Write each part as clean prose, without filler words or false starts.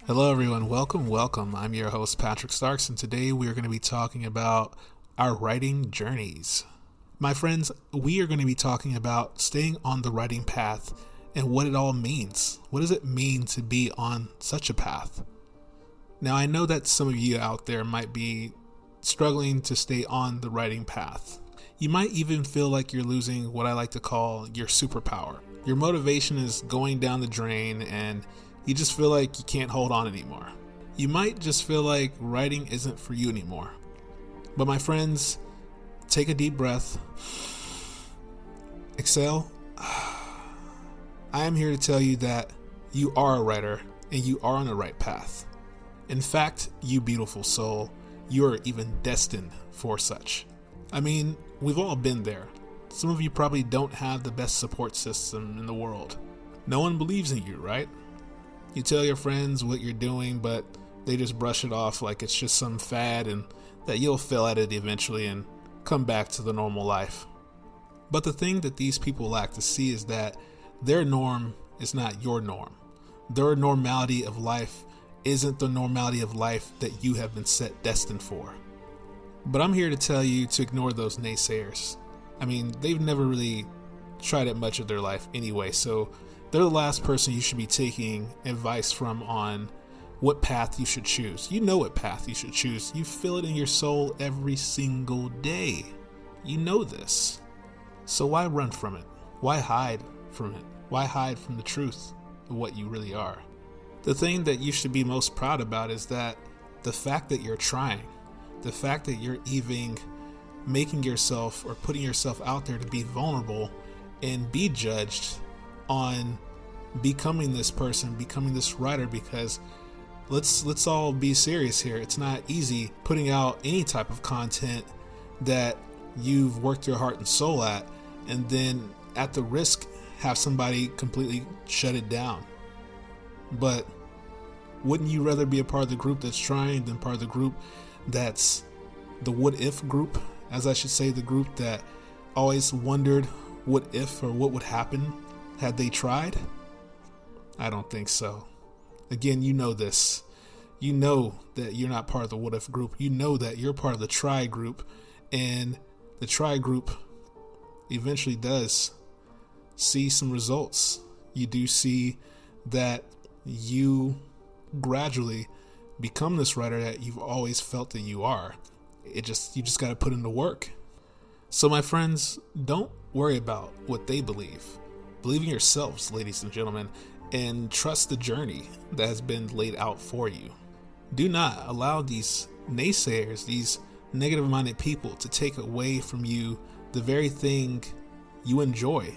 Hello, everyone. Welcome. I'm your host, Patrick Starks, and today we are going to be talking about our writing journeys. My friends, we are going to be talking about staying on the writing path and what it all means. What does it mean to be on such a path? Now, I know that some of you out there might be struggling to stay on the writing path. You might even feel like you're losing what I like to call your superpower. Your motivation is going down the drain and you just feel like you can't hold on anymore. You might just feel like writing isn't for you anymore. But my friends, take a deep breath. Exhale. I am here to tell you that you are a writer and you are on the right path. In fact, you beautiful soul, you are even destined for such. I mean, we've all been there. Some of you probably don't have the best support system in the world. No one believes in you, right? You tell your friends what you're doing, but they just brush it off like it's just some fad and that you'll fail at it eventually and come back to the normal life. But the thing that these people lack to see is that their norm is not your norm. Their normality of life isn't the normality of life that you have been set destined for. But I'm here to tell you to ignore those naysayers. I mean, they've never really tried it much of their life anyway, so they're the last person you should be taking advice from on what path you should choose. You know what path you should choose. You feel it in your soul every single day. You know this. So why run from it? Why hide from it? Why hide from the truth of what you really are? The thing that you should be most proud about is that the fact that you're trying, the fact that you're even making yourself or putting yourself out there to be vulnerable and be judged on becoming this person, becoming this writer, because let's all be serious here. It's not easy putting out any type of content that you've worked your heart and soul at, and then at the risk have somebody completely shut it down. But wouldn't you rather be a part of the group that's trying than part of the group that's the what if group, as I should say, the group that always wondered what if or what would happen had they tried? I don't think so. Again, you know this. You know that you're not part of the what if group. You know that you're part of the try group, and the try group eventually does see some results. You do see that you gradually become this writer that you've always felt that you are. You just got to put in the work. So my friends, don't worry about what they believe. Believe in yourselves, ladies and gentlemen, and trust the journey that has been laid out for you. Do not allow these naysayers, these negative-minded people, to take away from you the very thing you enjoy.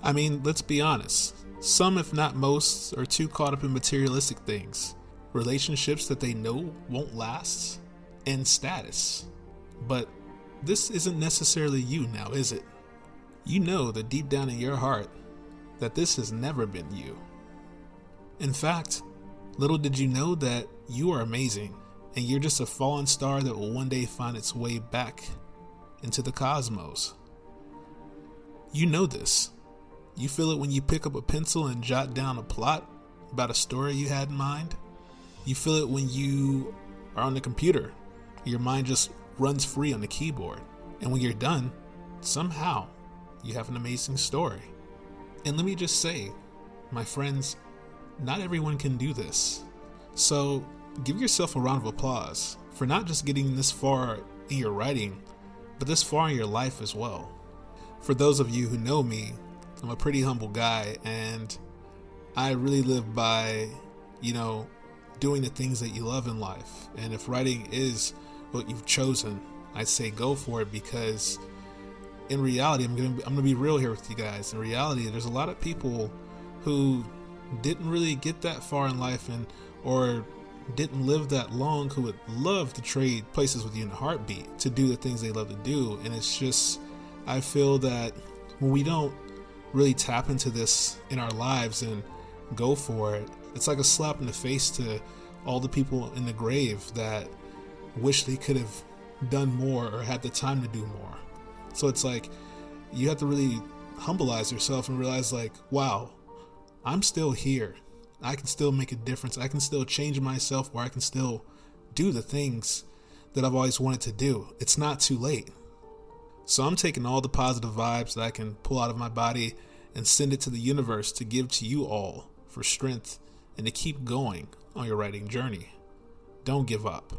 I mean, let's be honest. Some, if not most, are too caught up in materialistic things, relationships that they know won't last, and status. But this isn't necessarily you now, is it? You know that deep down in your heart that this has never been you. In fact, little did you know that you are amazing and you're just a fallen star that will one day find its way back into the cosmos. You know this. You feel it when you pick up a pencil and jot down a plot about a story you had in mind. You feel it when you are on the computer. Your mind just runs free on the keyboard. And when you're done, somehow you have an amazing story. And let me just say, my friends, not everyone can do this. So give yourself a round of applause for not just getting this far in your writing, but this far in your life as well. For those of you who know me, I'm a pretty humble guy, and I really live by, doing the things that you love in life. And if writing is what you've chosen, I'd say go for it, because in reality, I'm gonna be real here with you guys. In reality, there's a lot of people who didn't really get that far in life or didn't live that long who would love to trade places with you in a heartbeat to do the things they love to do. And it's just, I feel that when we don't really tap into this in our lives and go for it, it's like a slap in the face to all the people in the grave that wish they could have done more or had the time to do more. So it's like you have to really humbleize yourself and realize, like, wow, I'm still here. I can still make a difference. I can still change myself, or I can still do the things that I've always wanted to do. It's not too late. So I'm taking all the positive vibes that I can pull out of my body and send it to the universe to give to you all for strength and to keep going on your writing journey. Don't give up.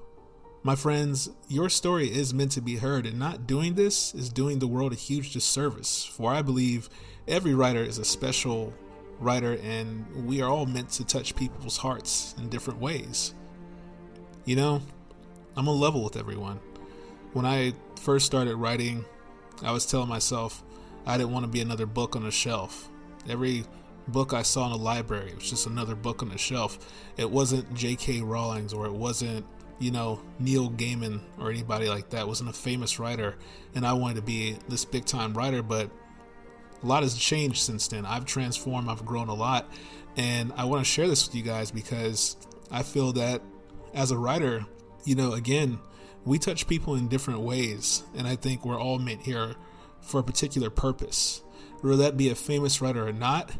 My friends, your story is meant to be heard, and not doing this is doing the world a huge disservice, for I believe every writer is a special writer, and we are all meant to touch people's hearts in different ways. You know, I'm on level with everyone. When I first started writing, I was telling myself I didn't want to be another book on a shelf. Every book I saw in the library was just another book on the shelf. It wasn't J.K. Rowling's, or it wasn't, Neil Gaiman or anybody like that. It wasn't a famous writer, and I wanted to be this big time writer, but a lot has changed since then. I've transformed, I've grown a lot, and I want to share this with you guys because I feel that as a writer, again, we touch people in different ways, and I think we're all meant here for a particular purpose. Whether that be a famous writer or not,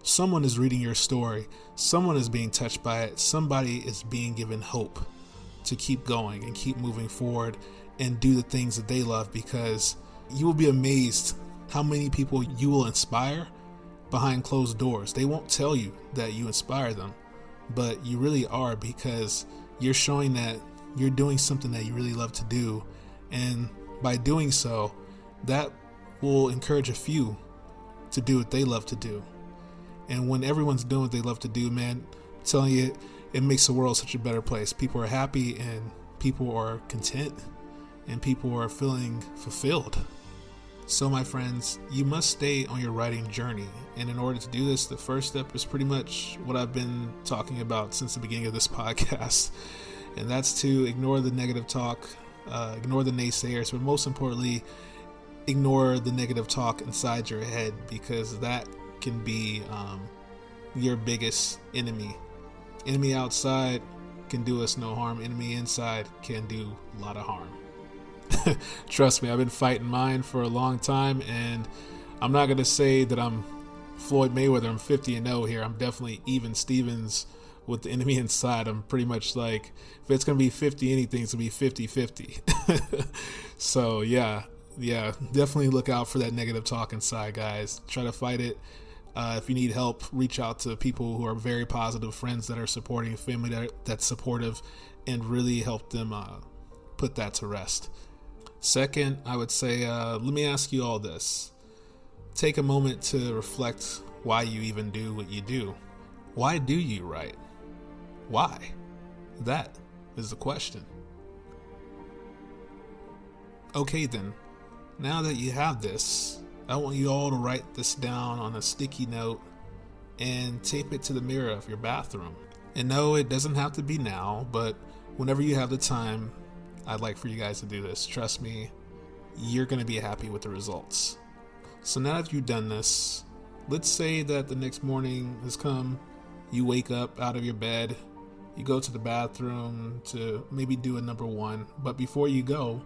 someone is reading your story, someone is being touched by it, somebody is being given hope to keep going and keep moving forward and do the things that they love, because you will be amazed how many people you will inspire behind closed doors. They won't tell you that you inspire them, but you really are, because you're showing that you're doing something that you really love to do, and by doing so, that will encourage a few to do what they love to do. And when everyone's doing what they love to do, man, I'm telling you, it makes the world such a better place. People are happy, and people are content, and people are feeling fulfilled. So my friends, you must stay on your writing journey. And in order to do this, the first step is pretty much what I've been talking about since the beginning of this podcast. And that's to ignore the negative talk, ignore the naysayers, but most importantly, ignore the negative talk inside your head, because that can be your biggest enemy. Enemy outside can do us no harm. Enemy inside can do a lot of harm. Trust me, I've been fighting mine for a long time, and I'm not going to say that I'm Floyd Mayweather. I'm 50-0 here. I'm definitely even Stevens with the enemy inside. I'm pretty much like, if it's going to be 50 anything, it's going to be 50-50. So yeah, definitely look out for that negative talk inside, guys. Try to fight it. If you need help, reach out to people who are very positive, friends that are supporting, family that's supportive, and really help them put that to rest. Second, I would say, let me ask you all this. Take a moment to reflect why you even do what you do. Why do you write? Why? That is the question. Okay then, now that you have this, I want you all to write this down on a sticky note and tape it to the mirror of your bathroom. And no, it doesn't have to be now, but whenever you have the time, I'd like for you guys to do this. Trust me, you're going to be happy with the results. So now that you've done this, let's say that the next morning has come, you wake up out of your bed, you go to the bathroom to maybe do a number one, but before you go,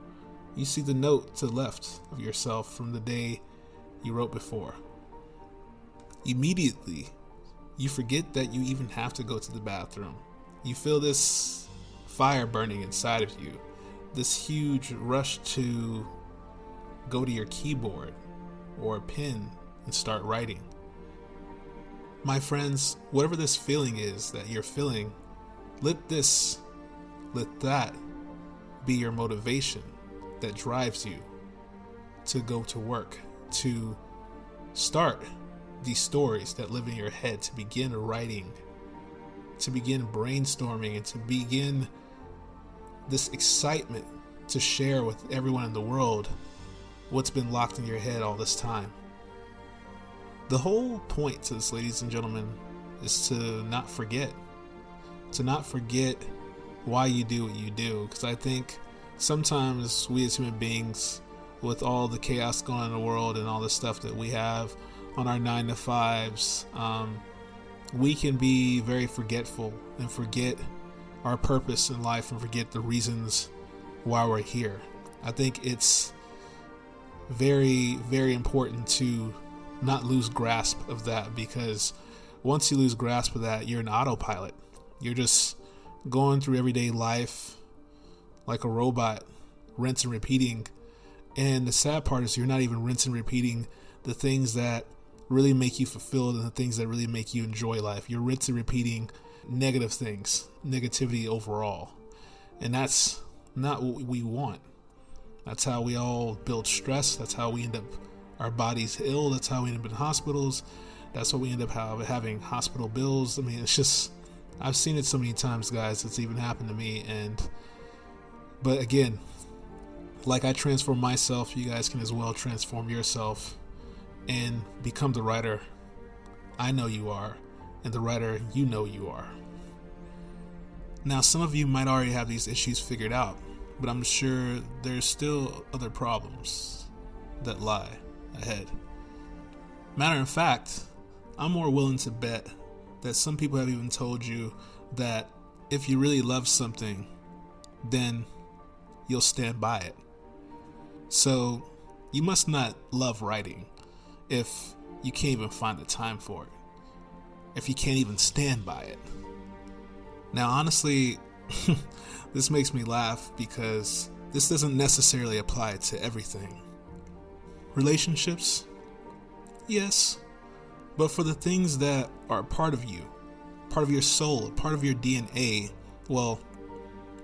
you see the note to the left of yourself from the day you wrote before. Immediately, you forget that you even have to go to the bathroom. You feel this fire burning inside of you, this huge rush to go to your keyboard or a pen and start writing. My friends, whatever this feeling is that you're feeling, let that be your motivation that drives you to go to work, to start these stories that live in your head, to begin writing, to begin brainstorming, and to begin this excitement to share with everyone in the world what's been locked in your head all this time. The whole point to this, ladies and gentlemen, is to not forget why you do what you do, because I think sometimes we as human beings, with all the chaos going on in the world and all the stuff that we have on our 9-to-5s, we can be very forgetful and forget our purpose in life and forget the reasons why we're here. I think it's very, very important to not lose grasp of that, because once you lose grasp of that, you're an autopilot. You're just going through everyday life like a robot, rinse and repeating. And the sad part is you're not even rinse and repeating the things that really make you fulfilled and the things that really make you enjoy life. You're rinse and repeating negative things, negativity overall. And that's not what we want. That's how we all build stress. That's how we end up our bodies ill. That's how we end up in hospitals. That's what we end up having hospital bills. I mean, it's just, I've seen it so many times, guys. It's even happened to me. But again, like I transform myself, you guys can as well transform yourself and become the writer I know you are and the writer you know you are. Now, some of you might already have these issues figured out, but I'm sure there's still other problems that lie ahead. Matter of fact, I'm more willing to bet that some people have even told you that if you really love something, then you'll stand by it. So you must not love writing if you can't even find the time for it, if you can't even stand by it. Now, honestly, this makes me laugh because this doesn't necessarily apply to everything. Relationships, yes, but for the things that are part of you, part of your soul, part of your DNA, well,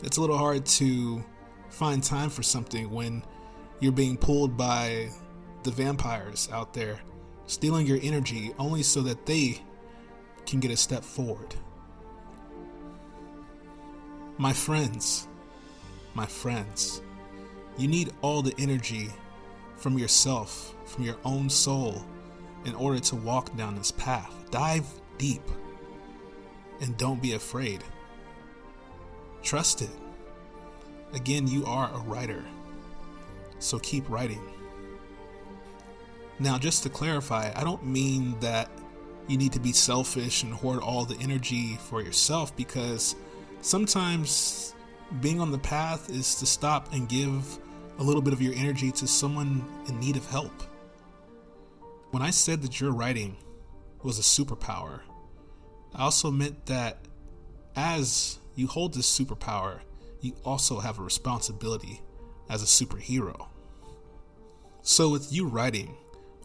it's a little hard to find time for something when you're being pulled by the vampires out there, stealing your energy only so that they can get a step forward. My friends, you need all the energy from yourself, from your own soul, in order to walk down this path. Dive deep and don't be afraid. Trust it. Again, you are a writer, so keep writing. Now, just to clarify, I don't mean that you need to be selfish and hoard all the energy for yourself, because sometimes being on the path is to stop and give a little bit of your energy to someone in need of help. When I said that your writing was a superpower, I also meant that as you hold this superpower, you also have a responsibility as a superhero. So with you writing,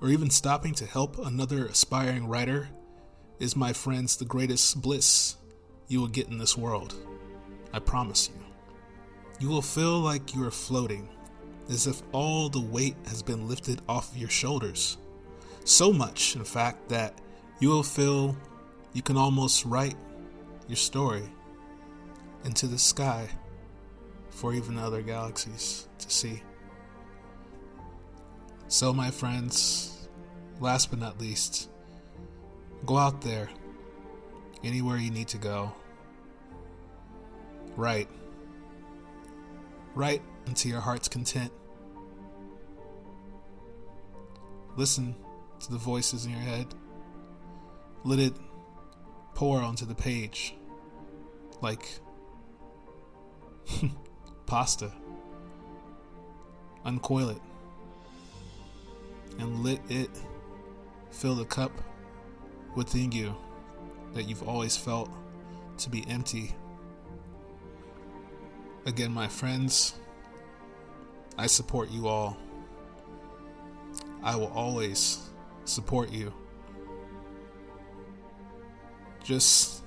or even stopping to help another aspiring writer, is, my friends, the greatest bliss you will get in this world. I promise you. You will feel like you are floating, as if all the weight has been lifted off of your shoulders. So much, in fact, that you will feel you can almost write your story into the sky for even other galaxies to see. So, my friends, last but not least, go out there, anywhere you need to go. Write. Write unto your heart's content. Listen to the voices in your head. Let it pour onto the page like pasta. Uncoil it and let it fill the cup within you that you've always felt to be empty. Again, my friends, I support you all. I will always support you. Just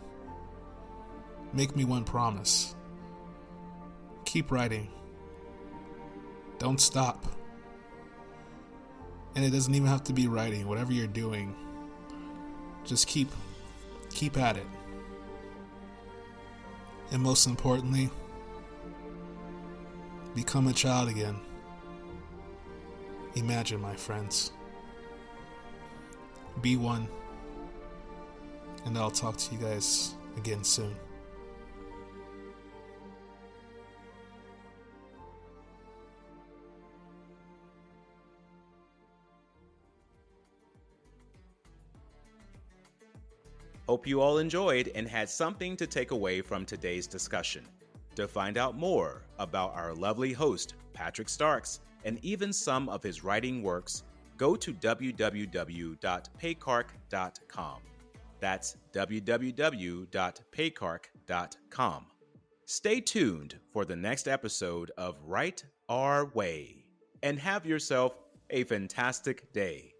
make me one promise. Keep writing. Don't stop. And it doesn't even have to be writing. Whatever you're doing, just keep at it. And most importantly, become a child again. Imagine, my friends. Be one. And I'll talk to you guys again soon. Hope you all enjoyed and had something to take away from today's discussion. To find out more about our lovely host, Patrick Starks, and even some of his writing works, go to www.paycark.com. That's www.paycark.com. Stay tuned for the next episode of Right Our Way, and have yourself a fantastic day.